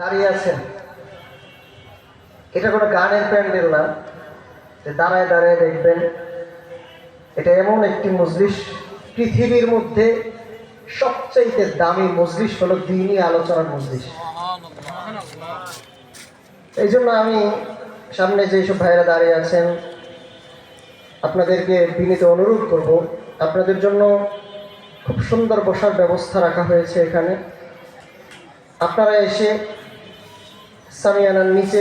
দাঁড়িয়ে আছেন, এটা কোনো গানের প্যান্ডেল না যে দাঁড়ায় দাঁড়ায় দেখবেন। এটা এমন একটি মজলিস, পৃথিবীর মধ্যে সবচাইতে দামি মজলিস হলো দ্বীনি আলোচনার মজলিস। এই জন্য আমি সামনে যেসব ভাইয়েরা দাঁড়িয়ে আছেন আপনাদেরকে বিনীত অনুরোধ করব, আপনাদের জন্য খুব সুন্দর বসার ব্যবস্থা রাখা হয়েছে এখানে। আপনারা এসে সামিয়ানার নিচে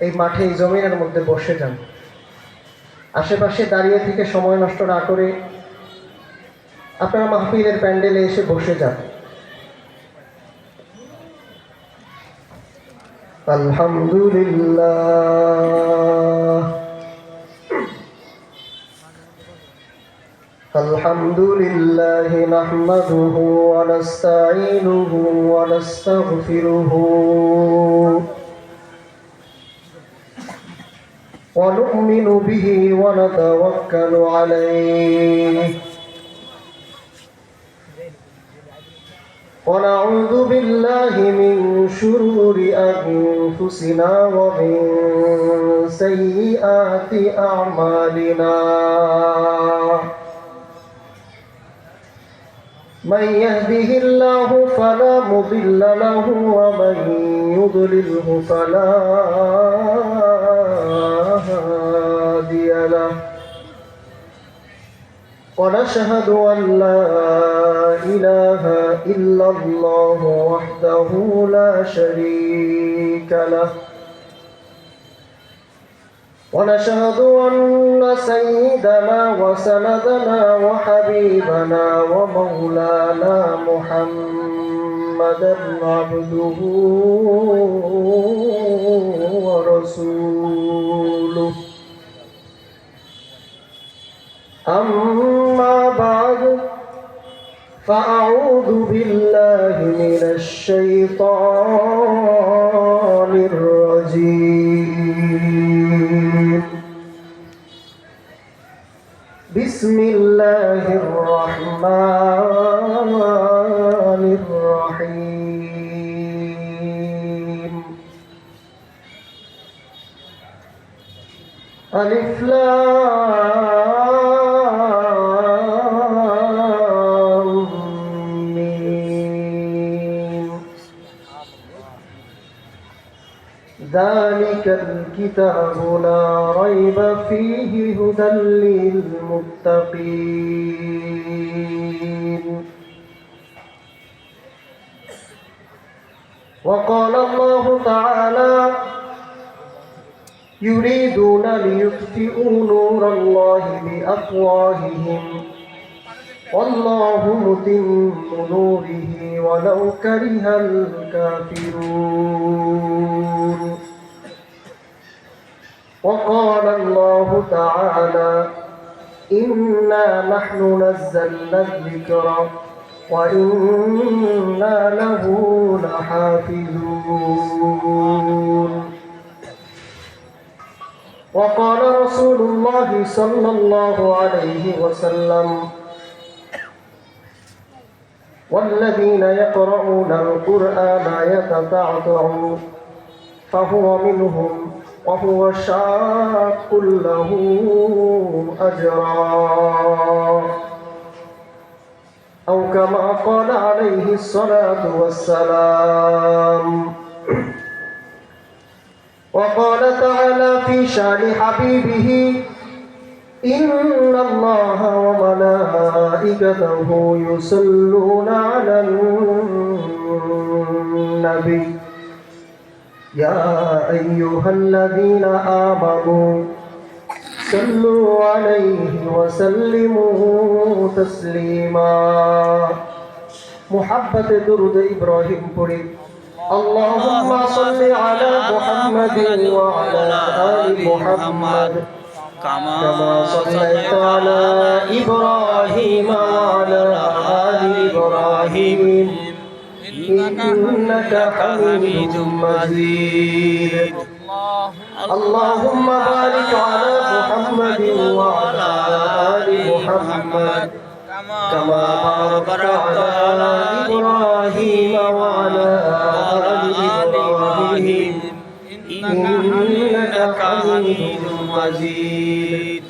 এই মাঠে, এই জমিনের মধ্যে বসে যান। আশেপাশে দাঁড়িয়ে থেকে সময় নষ্ট না করে আপনারা মাহফিলের প্যান্ডেলে এসে বসে যান। আলহামদুলিল্লাহ আলহামদুলিল্লাহি নাহমাদুহু ওয়া নাস্তাঈনুহু ওয়া নাস্তাগফিরুহু ওয়া নু'মিনু বিহি ওয়া নাতাওয়াক্কালু আলাইহি ওয়া নাউযু বিল্লাহি মিন শুরুরি আনফুসিনা ওয়া মিন সাইয়্যাতি আ'মালিনা। من يهده الله فلا مضل له ومن يضلله فلا هادي له ونشهد أن لا إله إلا الله وحده لا شريك له ونشهد أن سيدنا وسندنا وحبيبنا ومولانا محمدا عبده ورسوله. أما بعد فأعوذ بالله من الشيطان الرجيم. بسم الله الرحمن الرحيم. ألف لام ميم. ذلك الكتاب لا ريب فيه هدى للمتقين. وقال الله تعالى يريدون ليطفئوا نور الله بأفواههم والله متم نوره ولو كره الكافرون. وقال الله تعالى إنا نحن نزلنا الذكر وإنا له لحافظون. وقال رسول الله صلى الله عليه وسلم والذين يقرؤون القرآن يتتعتعون فهو منهم وهو شاق له أجرا أو كما قال عليه الصلاة والسلام. وقال تعالى في شان حبيبه إن الله وملائكته يصلون على النبي يا أيها الذين آمنوا صلوا عليه وسلموا تسليما. محبة درود إبراهيم پڑھی. اللهم صل على محمد وعلى آل محمد كما صليت على إبراهيم وعلى آل إبراهيم إنك حميد مجيد. اللهم بارك على محمد وعلى آل محمد كما باركت على إبراهيم وعلى آل إبراهيم ইন্নাকা হামিদুম মাজিদ।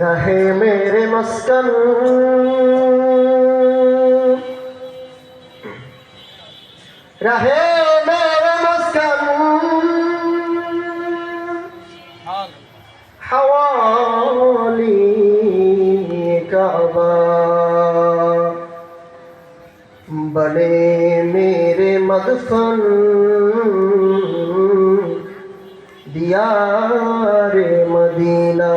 रहे मेरे मस्कन रहे मेरे मस्कन हवाली काबा बने मेरे मदफन दियारे मदीना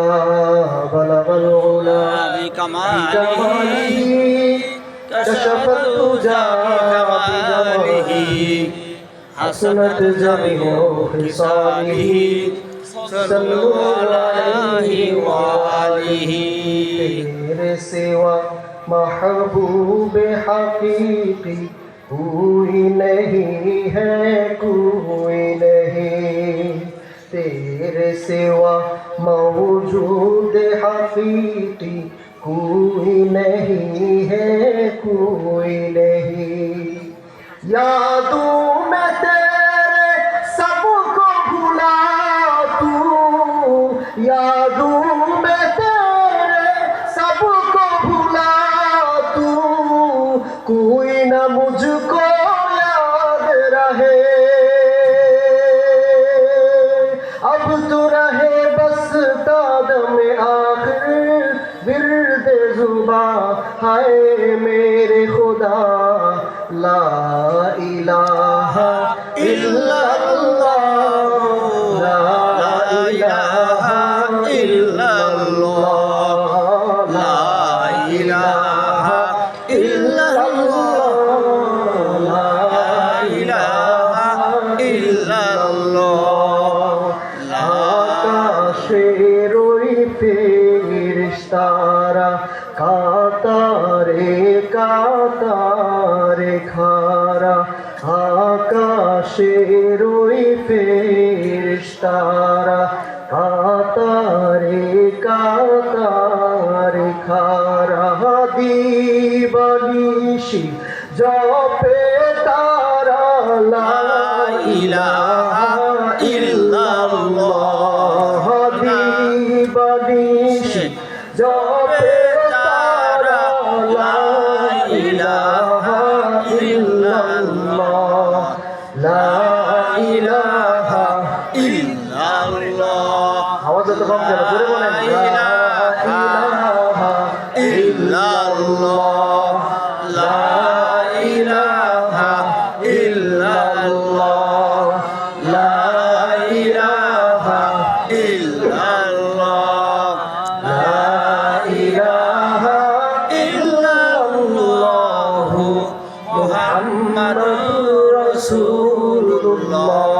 बलगल उला बिकमालिही कशफत तुजा बिजमालिही हसनत जमीउ खिसालिही सल्लल्लाहु अलैहि व आलिही। तेरे सिवा महबूब हकीकी कोई नहीं है, कोई नहीं। तेरे सिवा मौजूद हकीकी कोई नहीं है, कोई नहीं। यादों में तेरे सबको भुला तू, यादों में तेरे सबको भुला तू, कोई न मुझको याद रहे। अब तो रहे बस तादम आखिर विर्द जुबा, हाय मेरे खुदा ला इलाहा इल्लल्लाह, ला इलाहा इल्लल्लाह, ला इलाहा इल्लल्लाह, ला इलाहा इल्लल्लाह। आकाशेर ওই ফেরেশতারা কাতারে কাতারে খারা, আকাশের ওই ফেরেশতারা কাতারে কাতারে খারা, দিবানিশি জপে তারা লা ইলাহা ইল্লাল্লাহ, দিবানিশি জপে তারা লা ইলাহা ইল্লাল্লাহ, লা ইলাহা ইল্লাল্লাহ। আওয়াজ তো কম কেন, জোরে বলেন। লা ইলাহা ইল্লাল্লাহ, লা ইলাহা ইল্লাল্লাহ, লা ইলাহা ইল্লাল্লাহ, লা ইলাহা ইল্লাল্লাহ মুহাম্মাদুর রাসূলুল্লাহ।